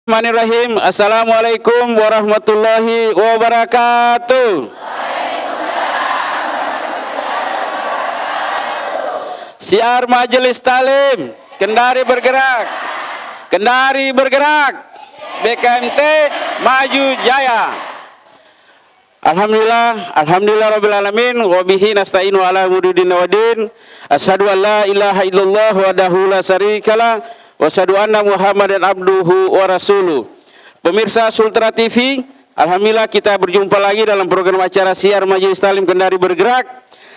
Bismillahirrahmanirrahim. Assalamualaikum warahmatullahi wabarakatuh. Siar Majelis Talim Kendari bergerak, Kendari bergerak, BKMT maju jaya. Alhamdulillah rabbil alamin wa bihi nasta'inu ala umuri waddin. Asyhadu an la ilaha illallah wahdahu la syarikalah wa asyhadu anna Muhammadan abduhu wa rasuluh. Pemirsa Sultra TV, alhamdulillah kita berjumpa lagi dalam program acara Siar Majelis Talim Kendari bergerak.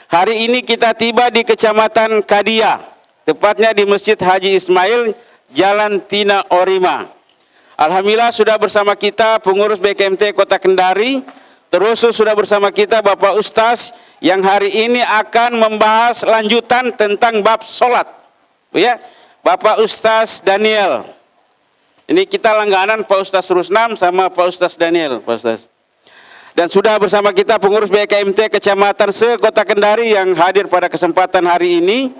Hari ini kita tiba di Kecamatan Kadia, tepatnya di Masjid Haji Ismail, Jalan Tina Orima. Alhamdulillah sudah bersama kita pengurus BKMT Kota Kendari. Terus sudah bersama kita Bapak Ustaz yang hari ini akan membahas lanjutan tentang bab sholat. Ya, Bapak Ustaz Daniel. Ini kita langganan Pak Ustaz Rusnam sama Pak Ustaz Daniel, Pak Ustaz. Dan sudah bersama kita pengurus BKMT Kecamatan se-Kota Kendari yang hadir pada kesempatan hari ini.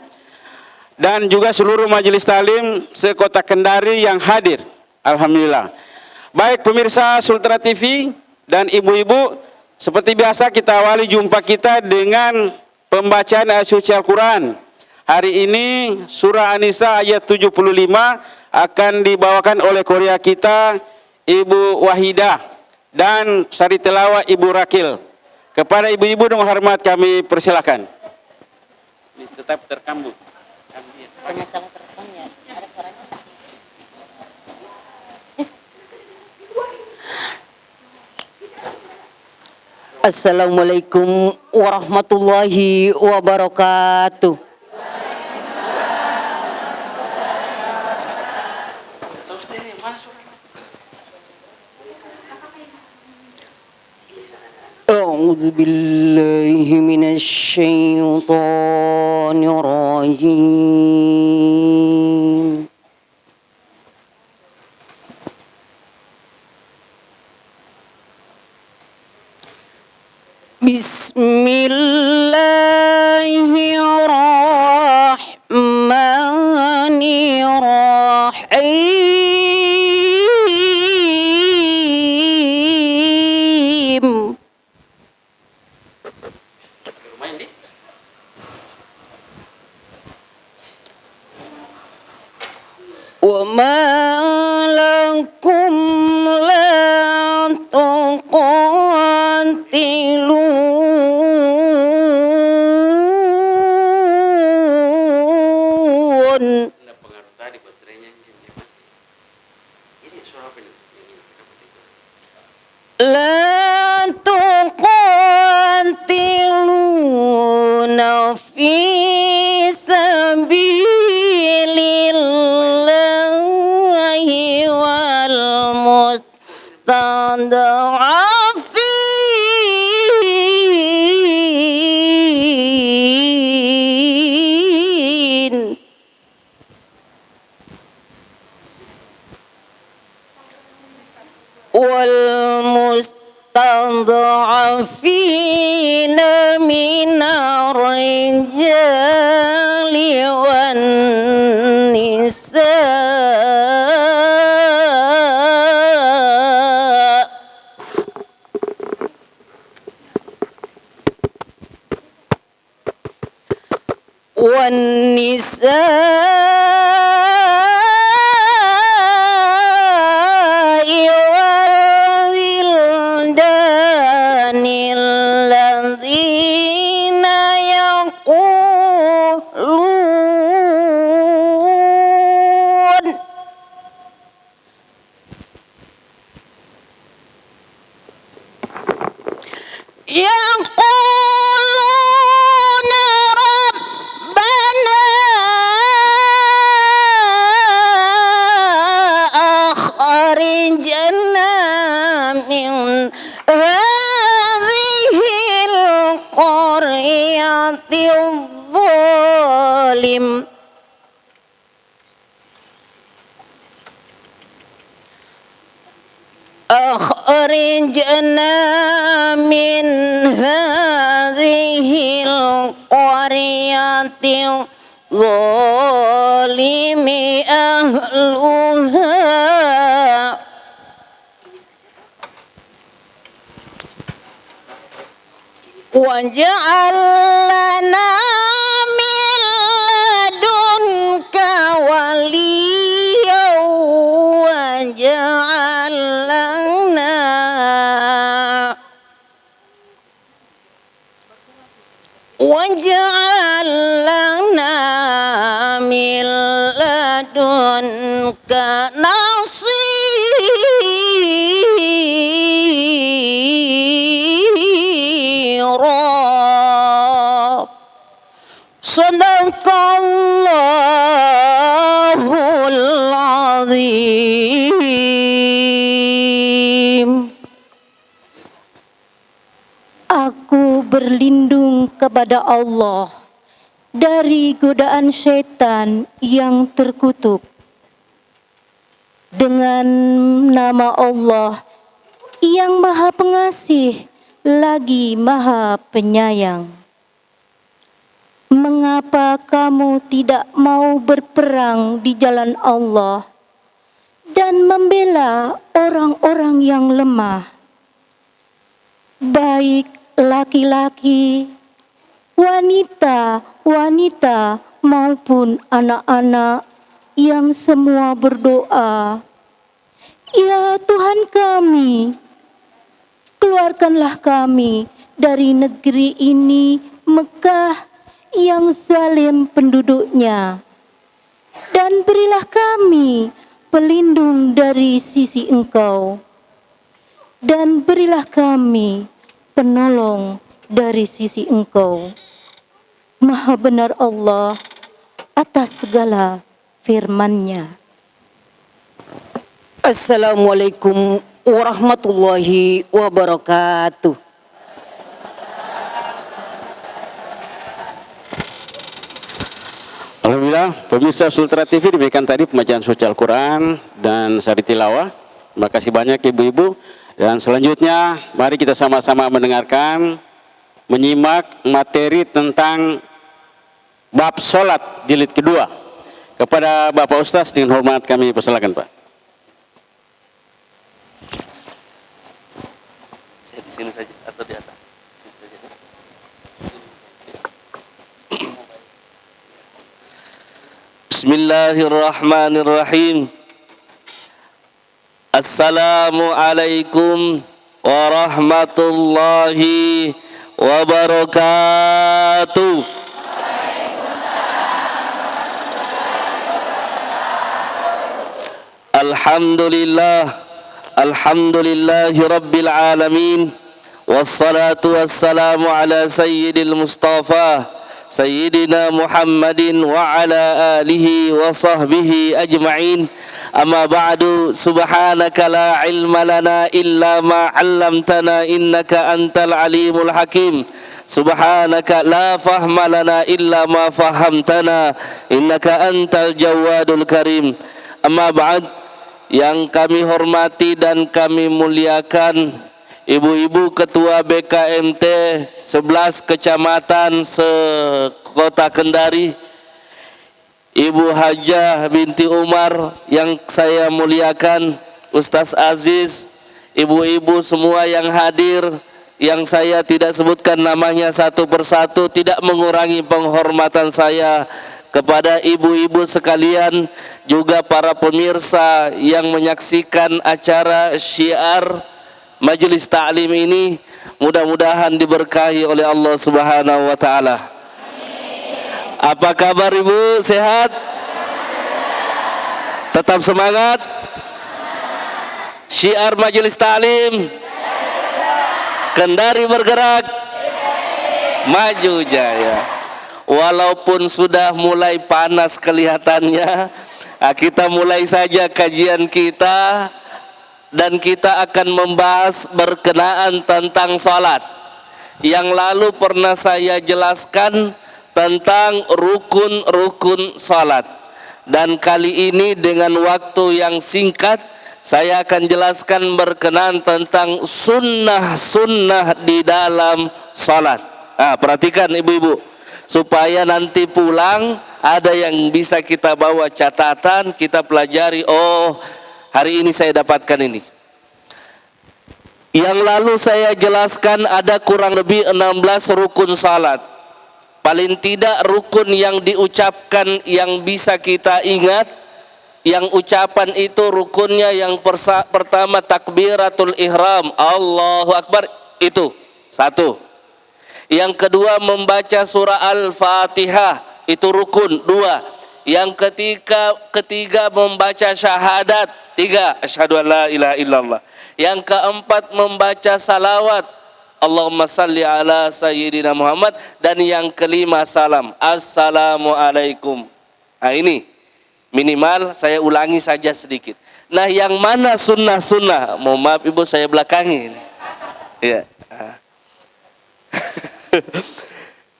Dan juga seluruh majelis talim se-Kota Kendari yang hadir. Alhamdulillah. Baik pemirsa Sultra TV dan ibu-ibu, seperti biasa kita awali jumpa kita dengan pembacaan ayat suci Al-Quran. Hari ini surah An-Nisa ayat 75 akan dibawakan oleh Korea kita Ibu Wahidah dan sari tilawah Ibu Rakil. Kepada ibu-ibu dengan hormat kami persilakan. Ini tetap terkambung. Masalah teleponnya, ada suaranya. Assalamualaikum warahmatullahi wabarakatuh. A'udzu billahi minasy syaithanir rajim. Bismillahirrahmanirrahim. Wa ma lakum la tuqatilun la tuqatiluna fi sabilillahi wal mustad'afin والمستضعفين من الرجال والنساء والولدان الذين يقولون ربنا أخرجنا من هذه القرية الظالم أخرجنا من هذه القرية الظالم أهلها waj'al lana min ladunka waliyyan waj'al lana min ladunka nasira. Sadaqallahul azim. Aku berlindung kepada Allah dari godaan syaitan yang terkutuk. Dengan nama Allah yang Maha Pengasih lagi Maha Penyayang. Mengapa kamu tidak mau berperang di jalan Allah dan membela orang-orang yang lemah, baik laki-laki, wanita maupun anak-anak yang semua berdoa, "Ya Tuhan kami, keluarkanlah kami dari negeri ini Mekah yang zalim penduduknya, dan berilah kami pelindung dari sisi Engkau, dan berilah kami penolong dari sisi Engkau." Maha benar Allah atas segala firman-Nya. Assalamualaikum warahmatullahi wabarakatuh. Alhamdulillah, pemirsa Sultra TV, demikian tadi pembacaan suci Al-Quran dan sari tilawah. Terima kasih banyak ibu-ibu. Dan selanjutnya mari kita sama-sama mendengarkan, menyimak materi tentang bab sholat jilid kedua. Kepada Bapak Ustaz dengan hormat kami persilakan, Pak. Di sini saja atau di atas? Sini saja. Bismillahirrahmanirrahim. Assalamualaikum warahmatullahi wabarakatuh. Alhamdulillahi rabbil alamin. Wassalatu wassalamu ala sayyidil mustafa Sayyidina Muhammadin wa ala alihi wa sahbihi ajma'in. Amma ba'du, subhanaka la ilma lana illa ma 'allamtana innaka antal alimul hakim. Subhanaka la fahma lana illa ma fahamtana innaka antal jawadul karim. Amma ba'd, yang kami hormati dan kami muliakan ibu-ibu ketua BKMT 11 kecamatan se-Kota Kendari, Ibu Hajah binti Umar yang saya muliakan, Ustaz Aziz, ibu-ibu semua yang hadir, yang saya tidak sebutkan namanya satu persatu, tidak mengurangi penghormatan saya kepada ibu-ibu sekalian, juga para pemirsa yang menyaksikan acara syiar Majelis Ta'lim ini. Mudah-mudahan diberkahi oleh Allah Subhanahu wa taala. Apa kabar Ibu? Sehat? Tetap semangat? Syiar Majelis Ta'lim Kendari bergerak, maju jaya. Walaupun sudah mulai panas kelihatannya, kita mulai saja kajian kita. Dan kita akan membahas berkenaan tentang sholat. Yang lalu pernah saya jelaskan tentang rukun-rukun sholat. Dan kali ini dengan waktu yang singkat, saya akan jelaskan berkenaan tentang sunnah-sunnah di dalam sholat. Perhatikan ibu-ibu, supaya nanti pulang ada yang bisa kita bawa catatan, kita pelajari. Oh, hari ini saya dapatkan ini. Yang lalu saya jelaskan ada kurang lebih 16 rukun salat. Paling tidak rukun yang diucapkan yang bisa kita ingat, yang ucapan itu rukunnya yang pertama takbiratul ihram, Allahu Akbar, itu satu. Yang kedua membaca surah Al-Fatihah, itu rukun, dua. Yang ketiga membaca syahadat, tiga, asyhadu an la ilaha illallah. Yang keempat membaca salawat, Allahumma salli ala sayyidina Muhammad. Dan yang kelima salam, assalamualaikum. Nah ini minimal saya ulangi saja sedikit. Nah yang mana sunnah-sunnah? Mohon maaf ibu saya belakangi ini. Ya.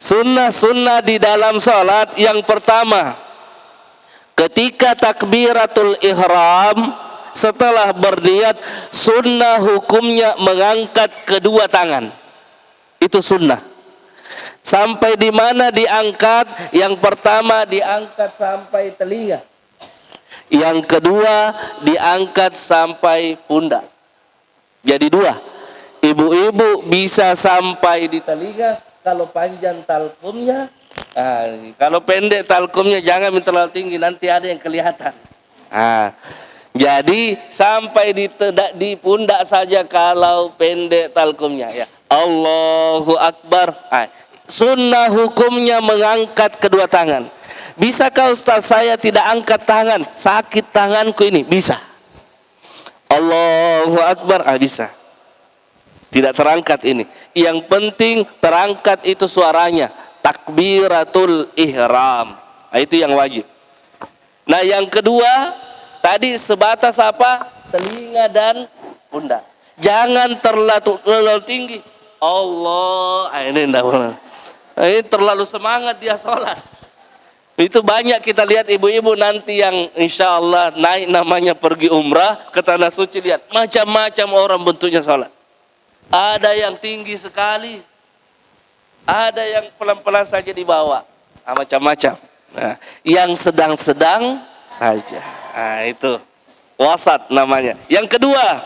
Sunnah-sunnah di dalam salat, yang pertama ketika takbiratul ihram, setelah berniat, sunnah hukumnya mengangkat kedua tangan. Itu sunnah. Sampai di mana diangkat? Yang pertama diangkat sampai telinga. Yang kedua diangkat sampai pundak. Jadi dua. Ibu-ibu bisa sampai di telinga kalau panjang talkumnya. Kalau pendek talkumnya jangan terlalu tinggi, nanti ada yang kelihatan. Jadi sampai di pundak saja kalau pendek talkumnya ya. Allahu Akbar. Sunnah hukumnya mengangkat kedua tangan. Bisakah Ustaz saya tidak angkat tangan? Sakit tanganku ini. Bisa. Allahu Akbar. Bisa. Tidak terangkat ini. Yang penting terangkat itu suaranya. Takbiratul ihram. Itu yang wajib. Nah yang kedua, tadi sebatas apa? Telinga dan pundak. Jangan terlalu tinggi. Allah, ini enggak boleh. Ini terlalu semangat dia sholat. Itu banyak kita lihat ibu-ibu nanti yang insya Allah naik namanya pergi umrah ke tanah suci, lihat macam-macam orang bentuknya sholat. Ada yang tinggi sekali, ada yang pelan-pelan saja dibawa, macam-macam. Nah, yang sedang-sedang saja. Itu wasat namanya. Yang kedua,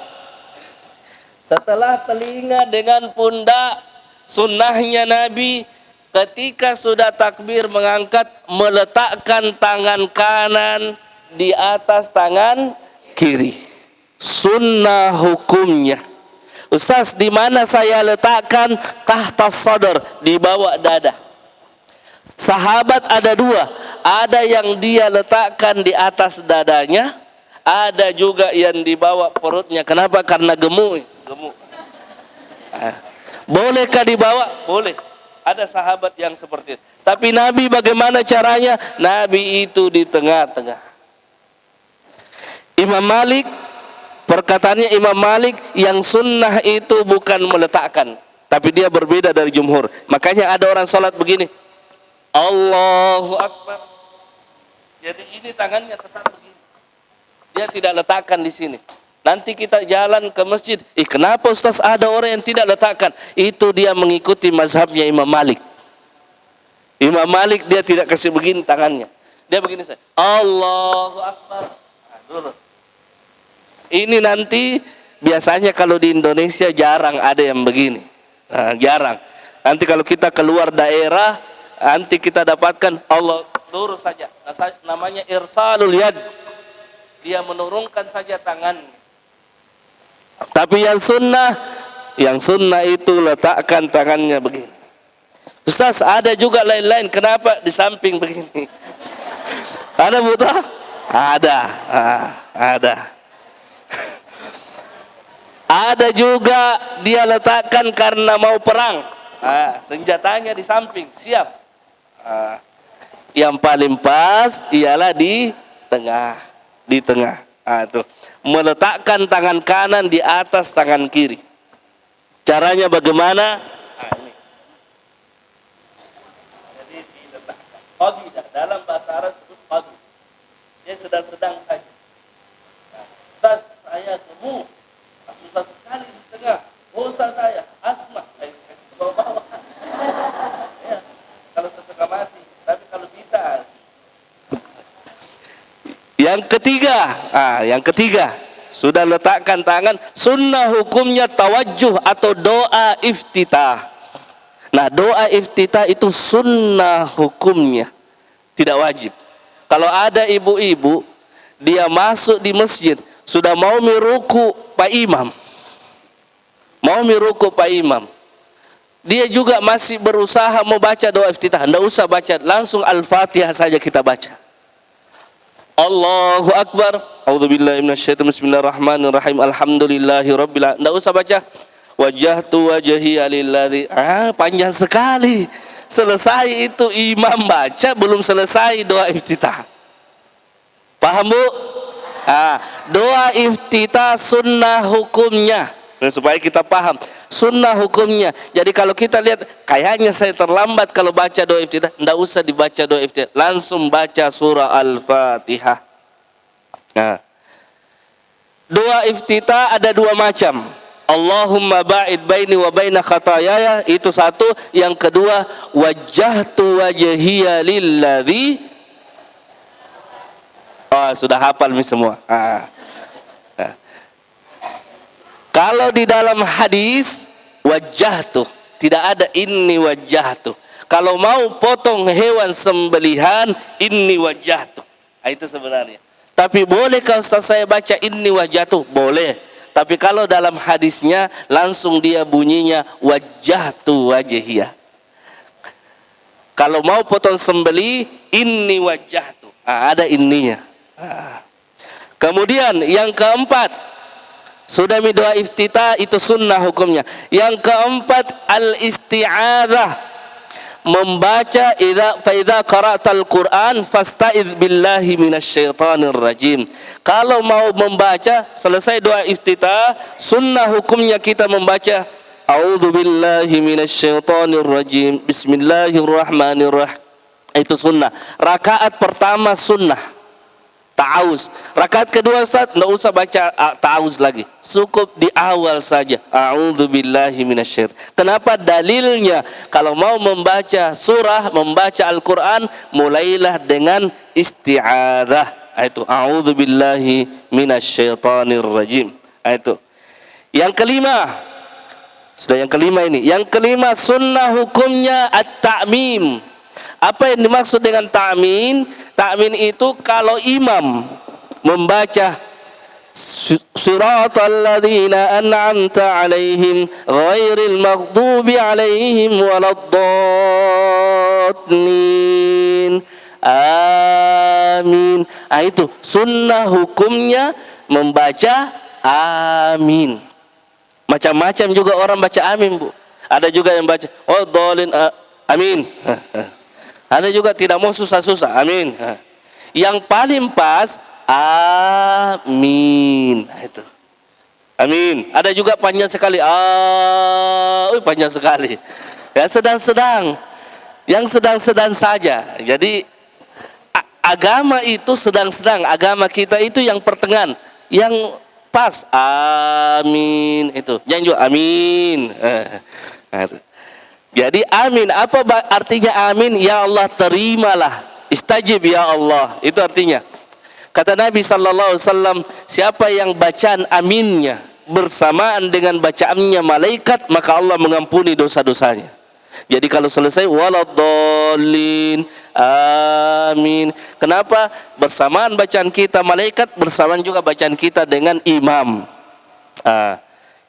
setelah telinga dengan pundak, sunnahnya Nabi ketika sudah takbir mengangkat, meletakkan tangan kanan di atas tangan kiri. Sunnah hukumnya. Ustaz, di mana saya letakkan? Tahta sadar, di bawah dada. Sahabat ada dua, ada yang dia letakkan di atas dadanya, ada juga yang di bawah perutnya. Kenapa? Karena gemuk. Bolehkah dibawa? Boleh. Ada sahabat yang seperti itu. Tapi Nabi bagaimana caranya? Nabi itu di tengah-tengah. Imam Malik, perkataannya Imam Malik, yang sunnah itu bukan meletakkan, tapi dia berbeda dari jumhur. Makanya ada orang sholat begini, Allahu Akbar. Jadi ini tangannya tetap begini. Dia tidak letakkan di sini. Nanti kita jalan ke masjid, kenapa Ustaz ada orang yang tidak letakkan? Itu dia mengikuti mazhabnya Imam Malik. Imam Malik dia tidak kasih begini tangannya. Dia begini saja. Allahu Akbar. Lurus. Ini nanti biasanya kalau di Indonesia jarang ada yang begini. Jarang. Nanti kalau kita keluar daerah, nanti kita dapatkan Allah lurus saja. Namanya irsalul yad. Dia menurunkan saja tangannya. Tapi yang sunnah itu letakkan tangannya begini. Ustaz, ada juga lain-lain. Kenapa di samping begini? Ada buta? Ada. Ada juga dia letakkan karena mau perang. Senjatanya di samping, siap. Yang paling pas ialah di tengah. Tuh. Meletakkan tangan kanan di atas tangan kiri. Caranya bagaimana? Ini. Jadi diletakkan. Qadidah, dalam bahasa Arab disebut qadidah. Dia sedang-sedang saja. Ustaz, saya gemuk. Susah sekali di tengah. Dosa saya, asma. Kasih bawah-bawah. Ya, kalau setengah mati. Tapi kalau bisa. Yang ketiga, sudah letakkan tangan, sunnah hukumnya tawajjuh atau doa iftitah. Nah, doa iftitah itu sunnah hukumnya, tidak wajib. Kalau ada ibu-ibu, dia masuk di masjid, sudah mau miruku Pak Imam, dia juga masih berusaha mau baca doa iftitah, tidak usah baca, langsung Al-Fatihah saja kita baca. Allahu Akbar, a'udzubillahi minasyaitonir rajim, bismillahirrahmanirrahim, alhamdulillahirabbil alamin. Tidak usah baca wajjahtu wajhiya lilladzi, panjang sekali. Selesai itu imam baca, belum selesai doa iftitah. Paham Bu? Doa iftitah sunnah hukumnya. Nah, supaya kita paham sunnah hukumnya. Jadi kalau kita lihat kayaknya saya terlambat kalau baca doa iftitah, tidak usah dibaca doa iftitah, langsung baca surah Al-Fatihah. Nah, doa iftitah ada dua macam. Allahumma ba'id baini wa baina khataayaya, itu satu. Yang kedua, wajjahtu wajhiya lilladzi. Sudah hafal nih semua. Kalau di dalam hadis wajjahtu, tidak ada inni wajjahtu. Kalau mau potong hewan sembelihan, inni wajjahtu. Itu sebenarnya. Tapi bolehkah Ustaz saya baca inni wajjahtu? Boleh. Tapi kalau dalam hadisnya langsung dia bunyinya wajjahtu wajhiyah. Kalau mau potong sembeli, inni wajjahtu. Ada inninya. Kemudian yang keempat, sudah doa iftitah itu sunnah hukumnya. Yang keempat, al-isti'adzah, membaca fa idza qara'tal Qur'an fasta'idz billahi minasyaitonir rajim. Kalau mau membaca selesai doa iftitah, sunnah hukumnya kita membaca a'udzubillahi minasyaitonir rajim, bismillahirrahmanirrahim. Itu sunnah. Rakaat pertama sunnah ta'awuz. Rakaat kedua Ustaz, tidak usah baca ta'awuz lagi, cukup di awal saja a'udzubillahi minasyaitonir. Kenapa? Dalilnya kalau mau membaca surah, membaca Al-Quran, mulailah dengan isti'adzah. Itu a'udzubillahi minasyaitonir rajim. Itu yang kelima. Sudah yang kelima ini. Yang kelima, sunnah hukumnya at-ta'mim. Apa yang dimaksud dengan ta'min? Ta'min itu kalau imam membaca siratal ladzina an'amta 'alaihim ghairil maghdubi 'alaihim waladdallin, amin. Itu sunnah hukumnya membaca amin. Macam-macam juga orang baca amin, Bu. Ada juga yang baca waladdallin, amin. Ada juga tidak mau susah-susah, amin. Yang paling pas, amin. Itu, amin. Ada juga panjang sekali, panjang sekali. Ya sedang-sedang, yang sedang-sedang saja. Jadi agama itu sedang-sedang, agama kita itu yang pertengahan, yang pas, amin. Itu, yang juga amin. Itu. Jadi amin, apa artinya amin? Ya Allah, terimalah, istajib ya Allah, itu artinya. Kata Nabi SAW, siapa yang bacaan aminnya bersamaan dengan bacaannya malaikat, maka Allah mengampuni dosa-dosanya. Jadi kalau selesai waladdallin, amin. Kenapa? Bersamaan bacaan kita malaikat, bersamaan juga bacaan kita dengan imam.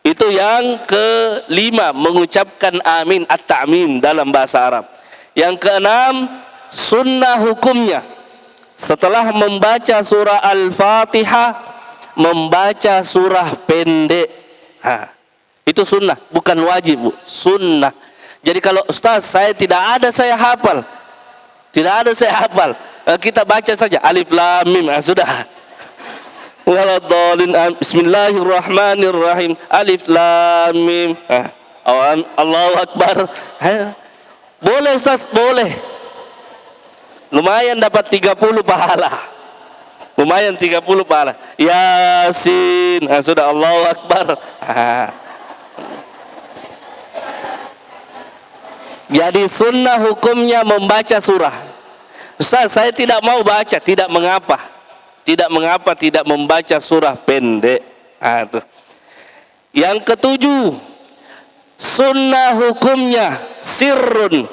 Itu yang kelima, mengucapkan amin, at-ta'mim dalam bahasa Arab. Yang keenam, sunnah hukumnya setelah membaca surah Al-Fatihah, membaca surah pendek. Itu sunnah, bukan wajib, Bu. Sunnah. Jadi kalau Ustaz, saya hafal. Tidak ada saya hafal. Kita baca saja alif lam mim, sudah. Waladdallin, bismillahirrahmanirrahim, alif lam mim, Allahu Akbar. Boleh Ustaz, boleh. Lumayan dapat 30 pahala. Lumayan 30 pahala. Yasin, sudah, Allahu Akbar. Jadi sunnah hukumnya membaca surah. Ustaz, saya tidak mau baca, tidak mengapa. Tidak mengapa tidak membaca surah pendek. Nah, tuh. Yang ketujuh, sunnah hukumnya sirrun.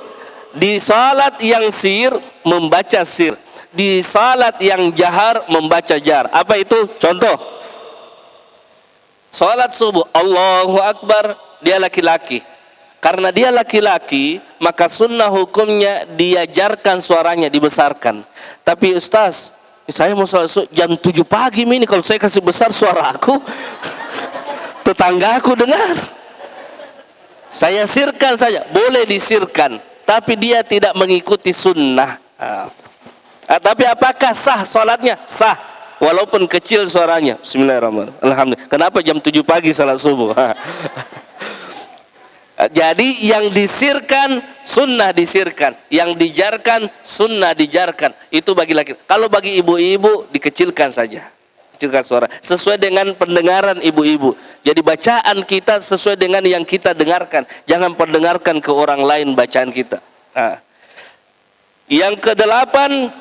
Di salat yang sir membaca sir, di salat yang jahar membaca jar. Apa itu? Contoh, salat subuh, Allahu Akbar, dia laki-laki. Karena dia laki-laki, maka sunnah hukumnya diajarkan suaranya, dibesarkan. Tapi Ustaz, saya mau salat jam 7 pagi ini, kalau saya kasih besar suara aku, tetangga aku dengar. Saya sirkan saja, boleh disirkan, tapi dia tidak mengikuti sunnah. Tapi apakah sah salatnya? Sah, walaupun kecil suaranya. Bismillahirrahmanirrahim. Alhamdulillah. Kenapa jam 7 pagi salat subuh? Jadi yang disirkan, sunnah disirkan. Yang dijarkan, sunnah dijarkan. Itu bagi laki. Kalau bagi ibu-ibu, dikecilkan saja. Kecilkan suara. Sesuai dengan pendengaran ibu-ibu. Jadi bacaan kita sesuai dengan yang kita dengarkan. Jangan perdengarkan ke orang lain bacaan kita. Nah. Yang kedelapan,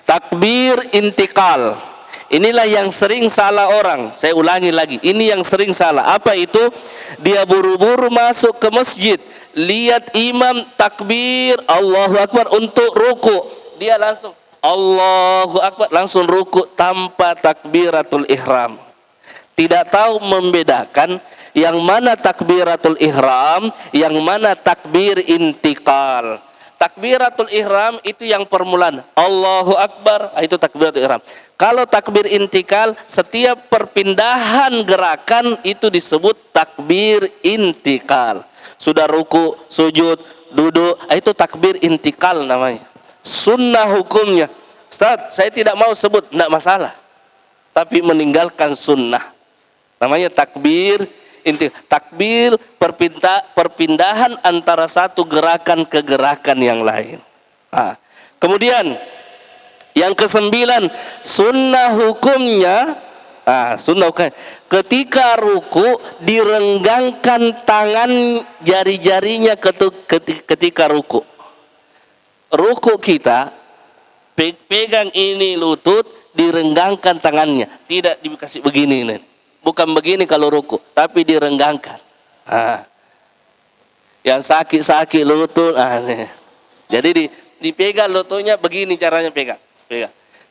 takbir intikal. Inilah yang sering salah orang. Saya ulangi lagi, ini yang sering salah. Apa itu? Dia buru-buru masuk ke masjid, lihat imam takbir Allahu Akbar untuk ruku, dia langsung Allahu Akbar, langsung ruku tanpa takbiratul ihram. Tidak tahu membedakan yang mana takbiratul ihram, yang mana takbir intikal. Takbiratul ihram itu yang permulaan, Allahu Akbar, itu takbiratul ihram. Kalau takbir intikal, setiap perpindahan gerakan itu disebut takbir intikal. Sudah ruku, sujud, duduk, itu takbir intikal namanya. Sunnah hukumnya, Ustaz, saya tidak mau sebut, tidak masalah, tapi meninggalkan sunnah. Namanya takbir intikal. Takbir perpindahan antara satu gerakan ke gerakan yang lain. Kemudian yang kesembilan, sunnah hukumnya, sunnah hukumnya, ketika ruku direnggangkan tangan jari-jarinya ketika ruku. Ruku kita pegang ini lutut, direnggangkan tangannya, tidak dikasih begini nih. Bukan begini kalau ruku, tapi direnggangkan. Yang sakit-sakit lutut, nih. Jadi dipegang lututnya begini caranya pegang.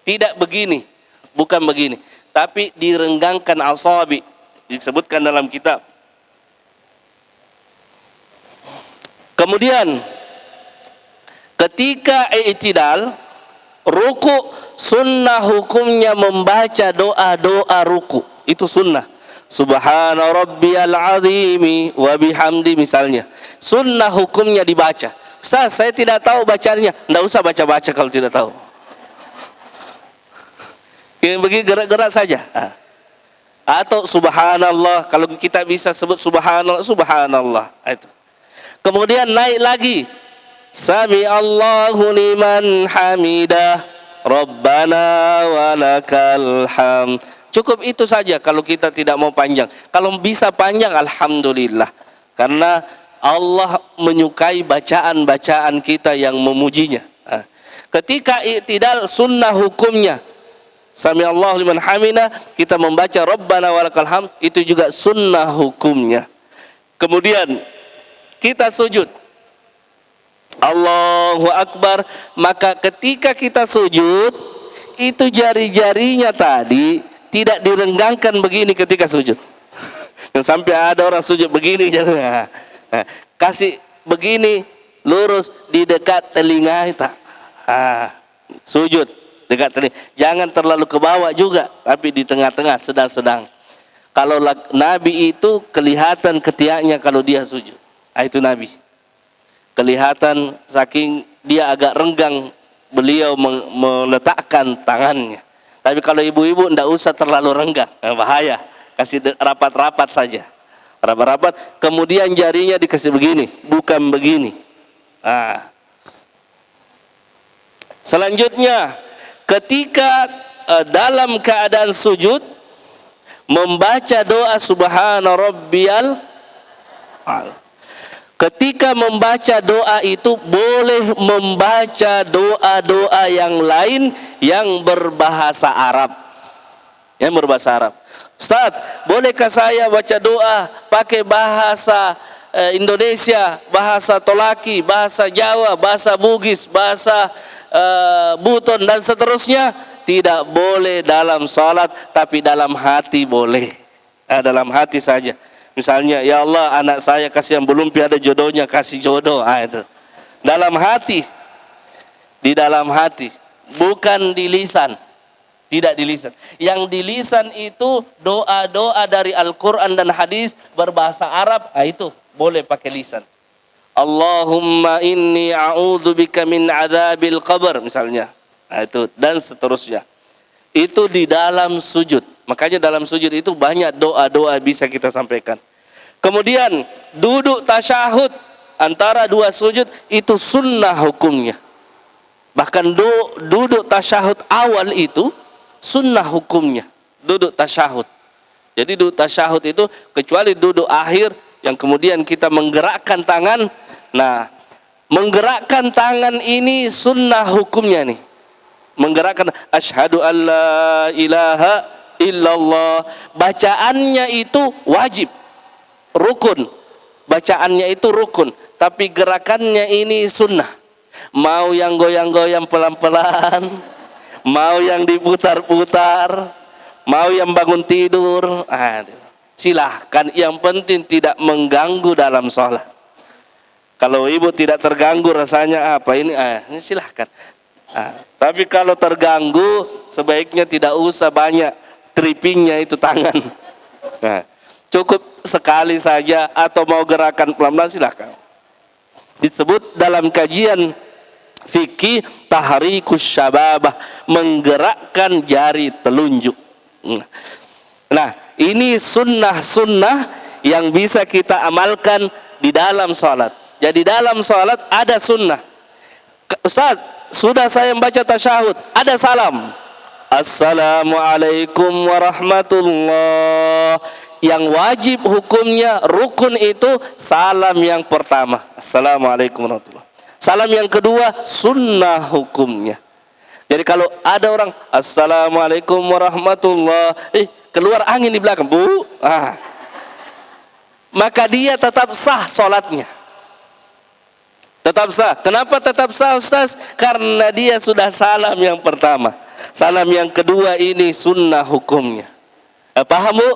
Tidak begini, bukan begini, tapi direnggangkan asabi, disebutkan dalam kitab. Kemudian ketika i'tidal ruku, sunnah hukumnya membaca doa-doa ruku. Itu sunnah. Subhana rabbiyal azimi wa bihamdi misalnya. Sunnah hukumnya dibaca. Ustaz, saya tidak tahu bacanya. Tidak usah baca-baca kalau tidak tahu. Begini gerak-gerak saja. Atau subhanallah, kalau kita bisa sebut subhanallah, subhanallah. Itu. Kemudian naik lagi. Sami Allahu liman hamidah, Rabbana walakal hamd. Cukup itu saja kalau kita tidak mau panjang. Kalau bisa panjang, alhamdulillah. Karena Allah menyukai bacaan-bacaan kita yang memujinya. Ketika i'tidal, sunnah hukumnya Sami Allahu liman hamidah, kita membaca Rabbana walakal hamd, itu juga sunnah hukumnya. Kemudian kita sujud, Allahu Akbar, maka ketika kita sujud, itu jari-jarinya tadi tidak direnggangkan begini ketika sujud. Dan sampai ada orang sujud begini, kasih begini lurus di dekat telinga kita. Sujud dekat telinga, jangan terlalu ke bawah juga, tapi di tengah-tengah, sedang-sedang. Kalau Nabi itu kelihatan ketiaknya kalau dia sujud. Itu Nabi. Kelihatan saking dia agak renggang beliau meletakkan tangannya. Tapi kalau ibu-ibu tidak usah terlalu renggang, bahaya. Kasih rapat-rapat saja. Rapat-rapat, kemudian jarinya dikasih begini, bukan begini. Selanjutnya, ketika dalam keadaan sujud, membaca doa subhana rabbiyal a'la. Ketika membaca doa itu boleh membaca doa-doa yang lain yang berbahasa Arab. Yang berbahasa Arab. Ustaz, bolehkah saya baca doa pakai bahasa Indonesia, bahasa Tolaki, bahasa Jawa, bahasa Bugis, bahasa Buton dan seterusnya? Tidak boleh dalam salat, tapi dalam hati boleh. Dalam hati saja. Misalnya, ya Allah, anak saya kasih yang belum ada jodohnya, kasih jodoh. Itu. Dalam hati. Di dalam hati, bukan di lisan. Tidak di lisan. Yang di lisan itu doa-doa dari Al-Quran dan hadis berbahasa Arab, itu boleh pakai lisan. Allahumma inni a'udzubika min adzabil qabr misalnya. Itu dan seterusnya. Itu di dalam sujud. Makanya dalam sujud itu banyak doa-doa bisa kita sampaikan. Kemudian duduk tasyahud antara dua sujud itu sunnah hukumnya. Bahkan duduk tasyahud awal itu sunnah hukumnya, duduk tasyahud. Jadi duduk tasyahud itu kecuali duduk akhir yang kemudian kita menggerakkan tangan. Nah, menggerakkan tangan ini sunnah hukumnya nih. Menggerakkan asyhadu alla ilaha illallah. Bacaannya itu wajib, rukun. Bacaannya itu rukun, tapi gerakannya ini sunnah. Mau yang goyang-goyang pelan-pelan, mau yang diputar-putar, mau yang bangun tidur, silahkan. Yang penting tidak mengganggu dalam sholat. Kalau ibu tidak terganggu rasanya apa ini, silahkan. Tapi kalau terganggu, sebaiknya tidak usah banyak trippingnya itu tangan. Cukup sekali saja atau mau gerakan pelan-pelan silahkan. Disebut dalam kajian fikih tahrikus syababah, menggerakkan jari telunjuk. Nah, ini sunnah-sunnah yang bisa kita amalkan di dalam salat. Jadi dalam salat ada sunnah. Ustaz, sudah saya membaca tasyahud, ada salam. Assalamualaikum warahmatullah. Yang wajib hukumnya rukun itu salam yang pertama. Assalamualaikum warahmatullah. Salam yang kedua sunnah hukumnya. Jadi kalau ada orang assalamualaikum warahmatullah, keluar angin di belakang, bu, maka dia tetap sah sholatnya. Tetap sah. Kenapa tetap sah, Ustaz? Karena dia sudah salam yang pertama. Salam yang kedua ini sunnah hukumnya. Paham, bu?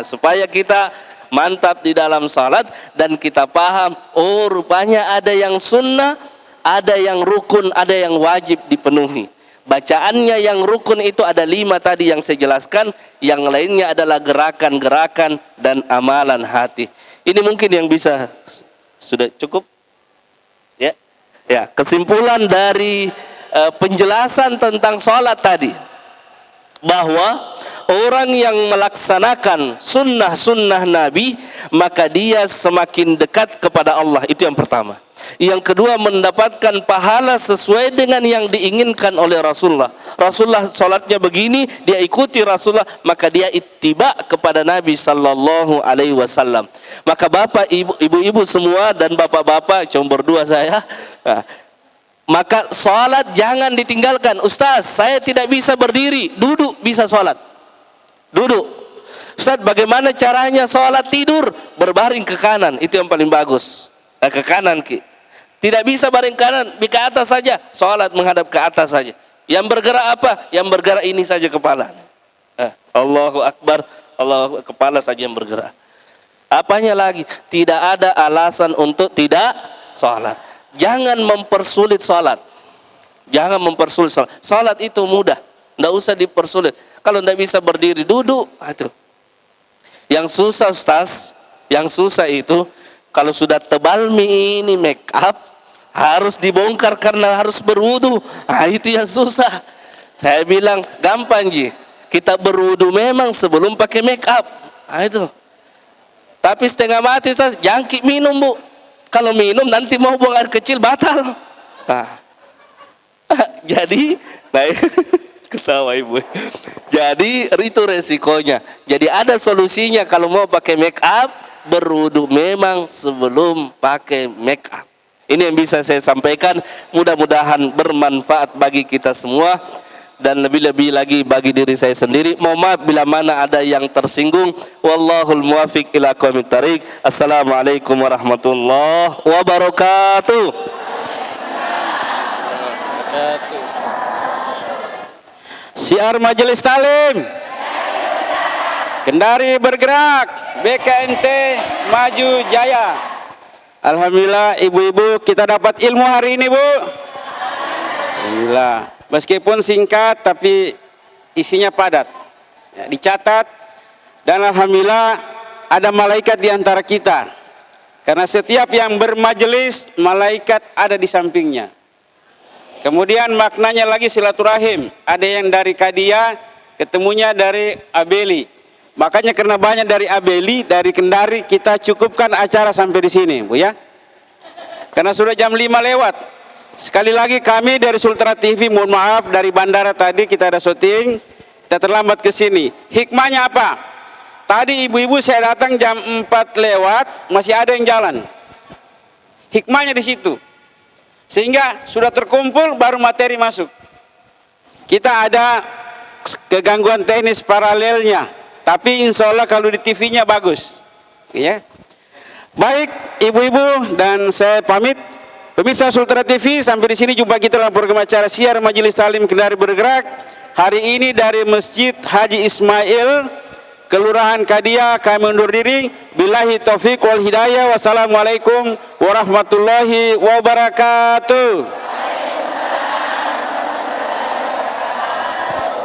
Supaya kita mantap di dalam salat dan kita paham, oh rupanya ada yang sunnah, ada yang rukun, ada yang wajib dipenuhi. Bacaannya yang rukun itu ada 5 tadi yang saya jelaskan, yang lainnya adalah gerakan-gerakan dan amalan hati. Ini mungkin yang bisa. Sudah cukup? Ya, kesimpulan dari penjelasan tentang salat tadi, bahwa orang yang melaksanakan sunnah-sunnah Nabi, maka dia semakin dekat kepada Allah. Itu yang pertama. Yang kedua, mendapatkan pahala sesuai dengan yang diinginkan oleh Rasulullah. Rasulullah salatnya begini, dia ikuti Rasulullah, maka dia ittiba kepada Nabi sallallahu alaihi wasallam. Maka bapak, ibu-ibu semua dan bapak-bapak, cuma berdua saya, maka salat jangan ditinggalkan. Ustaz, saya tidak bisa berdiri, duduk bisa salat. Duduk. Ustaz, bagaimana caranya salat tidur? Berbaring ke kanan, itu yang paling bagus. Ke kanan, Ki. Tidak bisa baring kanan, ke atas saja. Salat menghadap ke atas saja. Yang bergerak apa? Yang bergerak ini saja kepala. Allahu Akbar, Allah, kepala saja yang bergerak. Apanya lagi? Tidak ada alasan untuk tidak salat. Jangan mempersulit salat. Jangan mempersulit salat. Salat itu mudah, tidak usah dipersulit. Kalau tidak bisa berdiri, duduk. Itu. Yang susah, Ustaz, yang susah itu kalau sudah tebal ini make up, harus dibongkar karena harus berwudu. Itu yang susah. Saya bilang gampang, Ji. Kita berwudu memang sebelum pakai make up. Itu. Tapi setengah mati, Ustaz, jangkik minum, Bu. Kalau minum nanti mau buang air kecil batal. Jadi, ketawa ibu. Jadi itu resikonya. Jadi ada solusinya kalau mau pakai make up, berwudu memang sebelum pakai make up. Ini yang bisa saya sampaikan. Mudah-mudahan bermanfaat bagi kita semua. dan lebih-lebih lagi bagi diri saya sendiri. Mohon maaf bila mana ada yang tersinggung. Wallahul muwafiq ila aqwamit thariq. Assalamualaikum warahmatullahi wabarakatuh. Syiar Majelis Talim, Kendari bergerak, BKMT maju jaya. Alhamdulillah ibu-ibu, kita dapat ilmu hari ini, Bu. Alhamdulillah. Meskipun singkat tapi isinya padat. Ya, dicatat, dan alhamdulillah ada malaikat di antara kita. Karena setiap yang bermajelis, malaikat ada di sampingnya. Kemudian maknanya lagi silaturahim. Ada yang dari Kadia, ketemunya dari Abeli. Makanya karena banyak dari Abeli, dari Kendari, kita cukupkan acara sampai di sini, Bu ya. Karena sudah jam 5 lewat. Sekali lagi kami dari Sultra TV mohon maaf, dari bandara tadi kita ada syuting, kita terlambat ke sini. Hikmahnya apa? Tadi ibu-ibu saya datang jam 4 lewat, masih ada yang jalan. Hikmahnya di situ. Sehingga sudah terkumpul baru materi masuk. Kita ada kegangguan teknis paralelnya, tapi insya Allah kalau di TV-nya bagus. Ya. Baik ibu-ibu, dan saya pamit. Pemirsa Sultra TV, sampai di sini jumpa kita dalam program acara Syiar Majelis Talim Kendari Bergerak. Hari ini dari Masjid Haji Ismail, Kelurahan Kadia, kami undur diri. Billahi taufiq wal hidayah. Wassalamualaikum warahmatullahi wabarakatuh.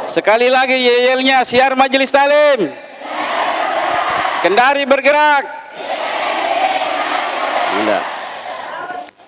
Sekali lagi yel-yelnya, Syiar Majelis Talim Kendari Bergerak. Tidak.